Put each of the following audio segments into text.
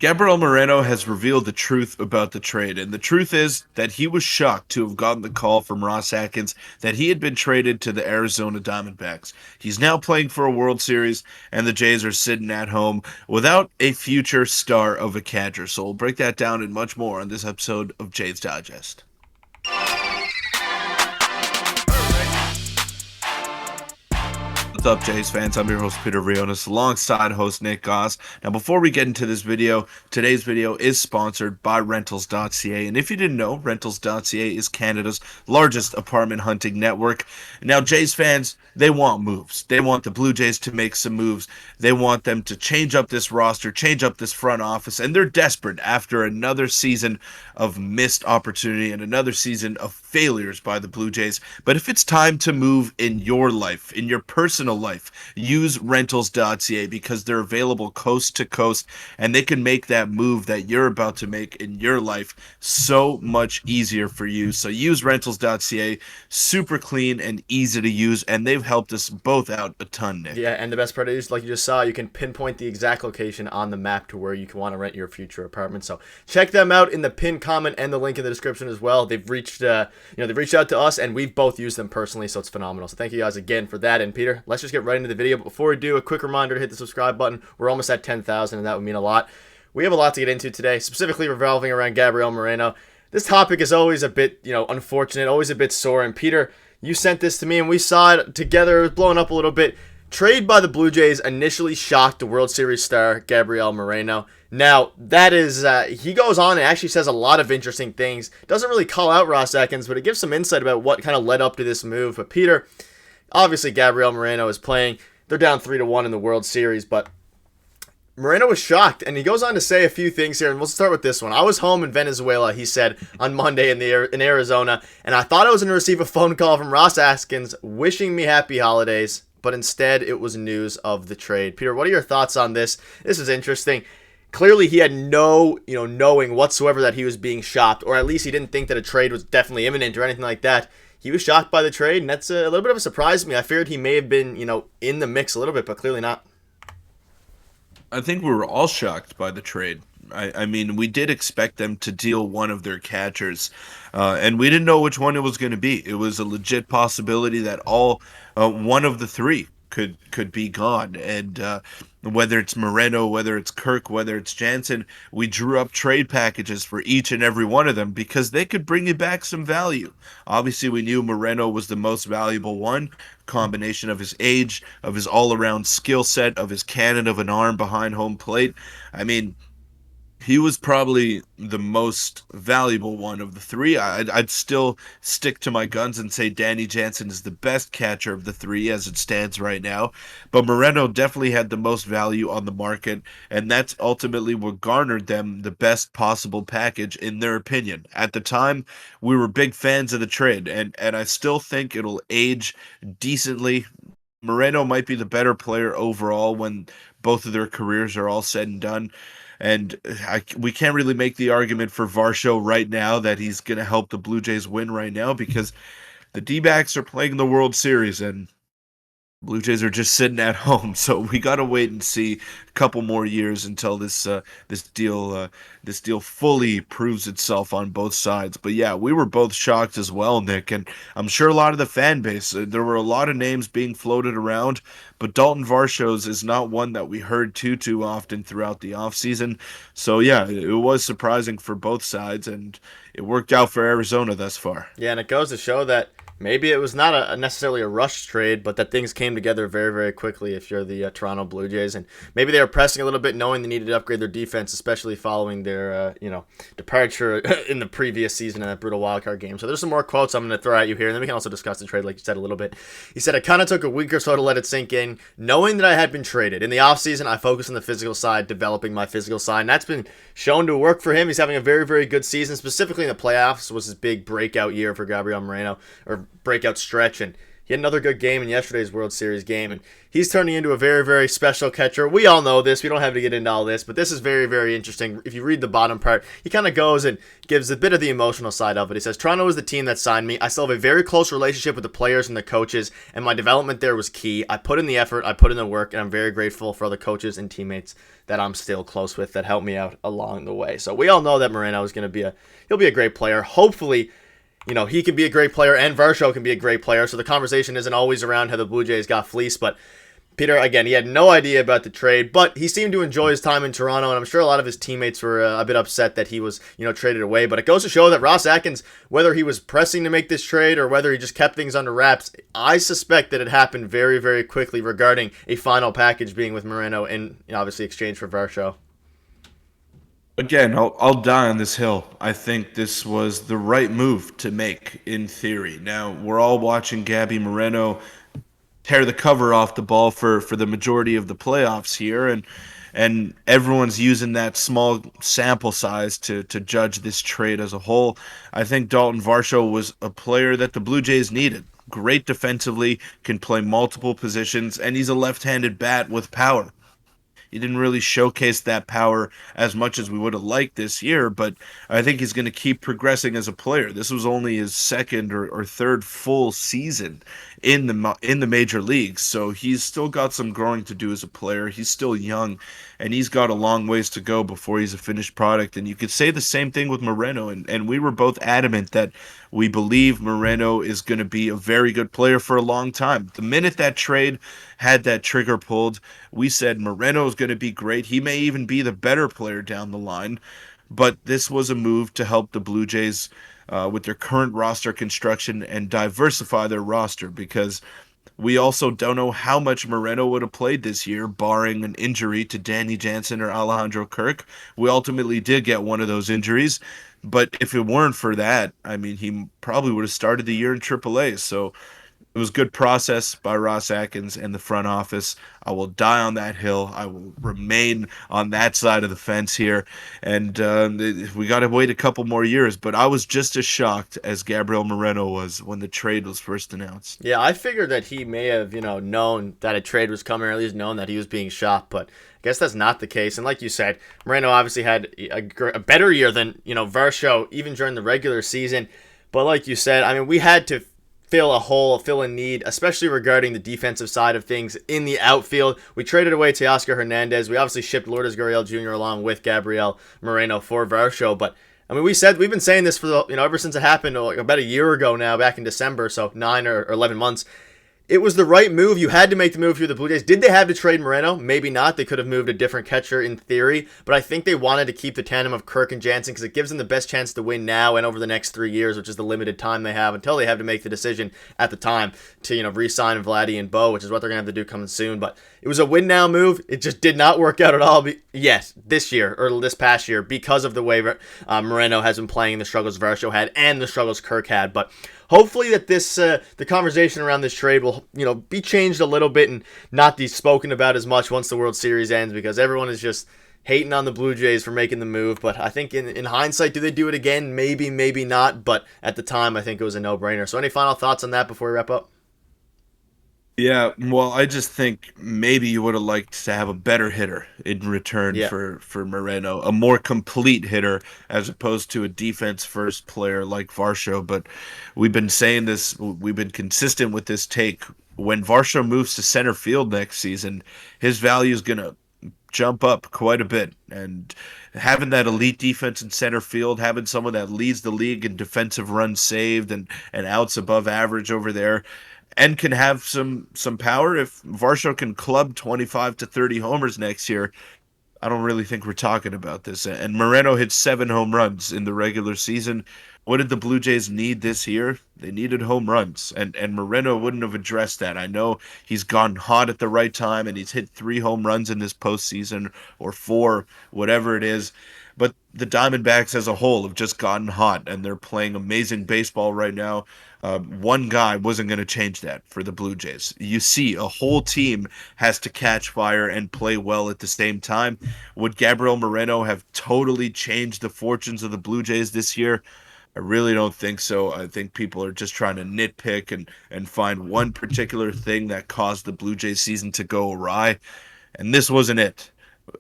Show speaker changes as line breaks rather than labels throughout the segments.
Gabriel Moreno has revealed the truth about the trade, and the truth is that he was shocked to have gotten the call from Ross Atkins that he had been traded to the Arizona Diamondbacks. He's now playing for a World Series, and the Jays are sitting at home without a future star of a catcher. So we'll break that down and much more on this episode of Jays Digest. What's up, Jays fans? I'm your host, Peter Vryonis, alongside host Nick Gosse. Now, before we get into this video, today's video is sponsored by Rentals.ca. And if you didn't know, Rentals.ca is Canada's largest apartment hunting network. Now, Jays fans, they want moves. They want the Blue Jays to make some moves. They want them to change up this roster, change up this front office, and they're desperate after another season of missed opportunity and another season of failures by the Blue Jays. But if it's time to move in your life, in your personal life, use Rentals.ca because they're available coast to coast, and they can make that move that you're about to make in your life so much easier for you. So use Rentals.ca, super clean and easy to use, and they've helped us both out a ton, Nick.
Yeah, and the best part is, like you just saw, you can pinpoint the exact location on the map to where you can want to rent your future apartment. So check them out in the pinned comment and the link in the description as well. They've reached out to us, and we've both used them personally, so it's phenomenal. So thank you guys again for that. And Peter, let's just get right into the video. But before we do, a quick reminder to hit the subscribe button. We're almost at 10,000, and that would mean a lot. We have a lot to get into today, specifically revolving around Gabriel Moreno. This topic is always a bit, unfortunate, always a bit sore. And Peter, you sent this to me, and we saw it together. It was blowing up a little bit. Trade by the Blue Jays initially shocked the World Series star Gabriel Moreno. Now, that is, he goes on and actually says a lot of interesting things. Doesn't really call out Ross Atkins, but it gives some insight about what kind of led up to this move. But Peter, obviously Gabriel Moreno is playing. They're down 3-1 in the World Series, but Moreno was shocked, and he goes on to say a few things here, and we'll start with this one. I was home in Venezuela, he said, on Monday in Arizona, and I thought I was going to receive a phone call from Ross Atkins wishing me happy holidays, but instead it was news of the trade. Peter, what are your thoughts on this? This is interesting. Clearly, he had no, knowing whatsoever that he was being shopped, or at least he didn't think that a trade was definitely imminent or anything like that. He was shocked by the trade, and that's a little bit of a surprise to me. I feared he may have been, in the mix a little bit, but clearly not.
I think we were all shocked by the trade. I mean, we did expect them to deal one of their catchers, and we didn't know which one it was going to be. It was a legit possibility that all one of the three could be gone, and whether it's Moreno, whether it's Kirk, whether it's Jansen, we drew up trade packages for each and every one of them because they could bring you back some value. Obviously, we knew Moreno was the most valuable one, combination of his age, of his all-around skill set, of his cannon of an arm behind home plate. I mean, he was probably the most valuable one of the three. I'd still stick to my guns and say Danny Jansen is the best catcher of the three as it stands right now. But Moreno definitely had the most value on the market, and that's ultimately what garnered them the best possible package in their opinion. At the time, we were big fans of the trade, and I still think it'll age decently. Moreno might be the better player overall when both of their careers are all said and done. And we can't really make the argument for Varsho right now that he's going to help the Blue Jays win right now because the D-backs are playing the World Series and Blue Jays are just sitting at home. So we got to wait and see a couple more years until this deal fully proves itself on both sides. But yeah, we were both shocked as well, Nick, and I'm sure a lot of the fan base. There were a lot of names being floated around, but Dalton Varsho's is not one that we heard too often throughout the offseason. So yeah, it was surprising for both sides, and it worked out for Arizona thus far.
Yeah, and it goes to show that maybe it was not necessarily a rush trade, but that things came together very, very quickly if you're the Toronto Blue Jays. And maybe they were pressing a little bit knowing they needed to upgrade their defense, especially following their, departure in the previous season in that brutal wildcard game. So there's some more quotes I'm going to throw at you here, and then we can also discuss the trade like you said a little bit. He said, I kind of took a week or so to let it sink in, knowing that I had been traded. In the offseason, I focused on the physical side, developing my physical side, and that's been shown to work for him. He's having a very, very good season, specifically in the playoffs was his big breakout year for Gabriel Moreno, or breakout stretch, and He had another good game in yesterday's World Series game, and he's turning into a very, very special catcher. We all know this. We don't have to get into all this, but this is very, very interesting. If you read the bottom part, he kind of goes and gives a bit of the emotional side of it. He says, Toronto is the team that signed me. I still have a very close relationship with the players and the coaches, and my development there was key. I put in the effort, I put in the work, and I'm very grateful for all the coaches and teammates that I'm still close with that helped me out along the way. So we all know that Moreno is going to he'll be a great player. Hopefully, he can be a great player and Varsho can be a great player. So the conversation isn't always around how the Blue Jays got fleeced. But Peter, again, he had no idea about the trade, but he seemed to enjoy his time in Toronto. And I'm sure a lot of his teammates were a bit upset that he was, traded away. But it goes to show that Ross Atkins, whether he was pressing to make this trade or whether he just kept things under wraps, I suspect that it happened very, very quickly regarding a final package being with Moreno in, obviously, exchange for Varsho.
Again, I'll die on this hill. I think this was the right move to make in theory. Now, we're all watching Gabby Moreno tear the cover off the ball for the majority of the playoffs here, and everyone's using that small sample size to judge this trade as a whole. I think Dalton Varsho was a player that the Blue Jays needed. Great defensively, can play multiple positions, and he's a left-handed bat with power. He didn't really showcase that power as much as we would have liked this year, but I think he's going to keep progressing as a player. This was only his second or third full season in the major leagues, so he's still got some growing to do as a player. He's still young, and he's got a long ways to go before he's a finished product. And you could say the same thing with Moreno, and we were both adamant that we believe Moreno is going to be a very good player for a long time. The minute that trade had that trigger pulled, we said Moreno is going to be great. He may even be the better player down the line. But this was a move to help the Blue Jays with their current roster construction and diversify their roster, because we also don't know how much Moreno would have played this year, barring an injury to Danny Jansen or Alejandro Kirk. We ultimately did get one of those injuries, but if it weren't for that, I mean, he probably would have started the year in AAA. So it was good process by Ross Atkins and the front office. I will die on that hill. I will remain on that side of the fence here. And we got to wait a couple more years. But I was just as shocked as Gabriel Moreno was when the trade was first announced.
Yeah, I figured that he may have, known that a trade was coming, or at least known that he was being shopped. But I guess that's not the case. And like you said, Moreno obviously had a better year than, Varsho, even during the regular season. But like you said, I mean, we had to fill a hole, fill a need, especially regarding the defensive side of things in the outfield. We traded away Teoscar Hernandez. We obviously shipped Lourdes Gurriel Jr. along with Gabriel Moreno for Varsho. But I mean, we've been saying this for ever since it happened, like about a year ago now, back in December, so 9 or 11 months. It was the right move. You had to make the move through the Blue Jays. Did they have to trade Moreno? Maybe not. They could have moved a different catcher in theory, but I think they wanted to keep the tandem of Kirk and Jansen because it gives them the best chance to win now and over the next 3 years, which is the limited time they have until they have to make the decision at the time to re-sign Vladdy and Bo, which is what they're going to have to do coming soon. But it was a win now move. It just did not work out at all. Yes, this year or this past year because of the way Moreno has been playing, the struggles Varsho had and the struggles Kirk had. But hopefully that the conversation around this trade will be changed a little bit and not be spoken about as much once the World Series ends, because everyone is just hating on the Blue Jays for making the move. But I think in hindsight, do they do it again? Maybe, maybe not. But at the time, I think it was a no-brainer. So any final thoughts on that before we wrap up?
Yeah, well, I just think maybe you would have liked to have a better hitter in return
Yeah.
for Moreno, a more complete hitter as opposed to a defense first player like Varsho. But we've been saying this, we've been consistent with this take. When Varsho moves to center field next season, his value is going to jump up quite a bit. And having that elite defense in center field, having someone that leads the league in defensive runs saved and outs above average over there, and can have some power. If Varsho can club 25 to 30 homers next year, I don't really think we're talking about this. And Moreno hit 7 home runs in the regular season. What did the Blue Jays need this year? They needed home runs, and Moreno wouldn't have addressed that. I know he's gone hot at the right time, and he's hit 3 home runs in this postseason, or 4, whatever it is. But the Diamondbacks as a whole have just gotten hot, and they're playing amazing baseball right now. One guy wasn't going to change that for the Blue Jays. You see, a whole team has to catch fire and play well at the same time. Would Gabriel Moreno have totally changed the fortunes of the Blue Jays this year? I really don't think so. I think people are just trying to nitpick and find one particular thing that caused the Blue Jays season to go awry, and this wasn't it.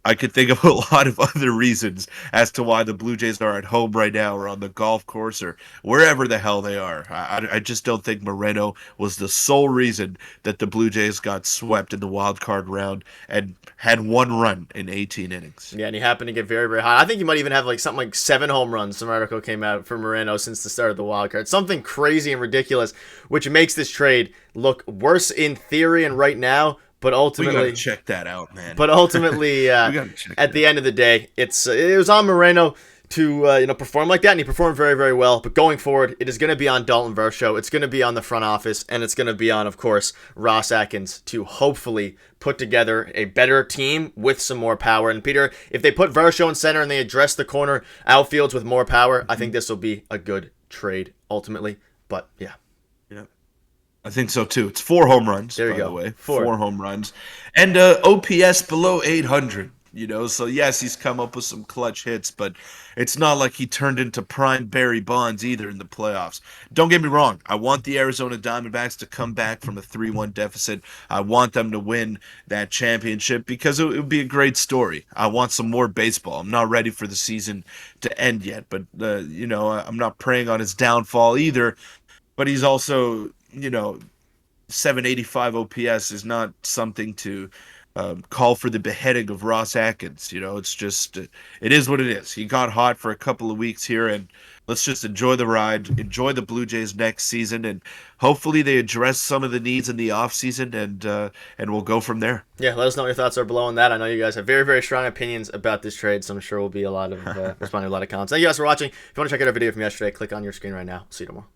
I could think of a lot of other reasons as to why the Blue Jays are at home right now or on the golf course or wherever the hell they are. I just don't think Moreno was the sole reason that the Blue Jays got swept in the wild card round and had one run in 18 innings.
Yeah, and he happened to get very, very hot. I think he might even have like something like 7 home runs. Some article came out for Moreno since the start of the wild card. Something crazy and ridiculous, which makes this trade look worse in theory and right now. But ultimately,
we gotta check that out, man.
But ultimately, at the end of the day, it was on Moreno to perform like that, and he performed very, very well. But going forward, it is going to be on Dalton Varsho. It's going to be on the front office, and it's going to be on, of course, Ross Atkins to hopefully put together a better team with some more power. And Peter, if they put Varsho in center and they address the corner outfields with more power, I think this will be a good trade ultimately. But yeah.
I think so too. It's 4 home runs,
by
the way.
Four
home runs. And OPS below 800, So, yes, he's come up with some clutch hits, but it's not like he turned into prime Barry Bonds either in the playoffs. Don't get me wrong. I want the Arizona Diamondbacks to come back from a 3-1 deficit. I want them to win that championship because it would be a great story. I want some more baseball. I'm not ready for the season to end yet, but, I'm not preying on his downfall either. But he's also, 785 OPS is not something to call for the beheading of Ross Atkins. It's just, it is what it is. He got hot for a couple of weeks here, and let's just enjoy the ride, enjoy the Blue Jays next season, and hopefully they address some of the needs in the offseason, and we'll go from there.
Yeah, let us know what your thoughts are below on that. I know you guys have very, very strong opinions about this trade, so I'm sure we'll be responding to a lot of comments. Thank you guys for watching. If you want to check out our video from yesterday, click on your screen right now. See you tomorrow.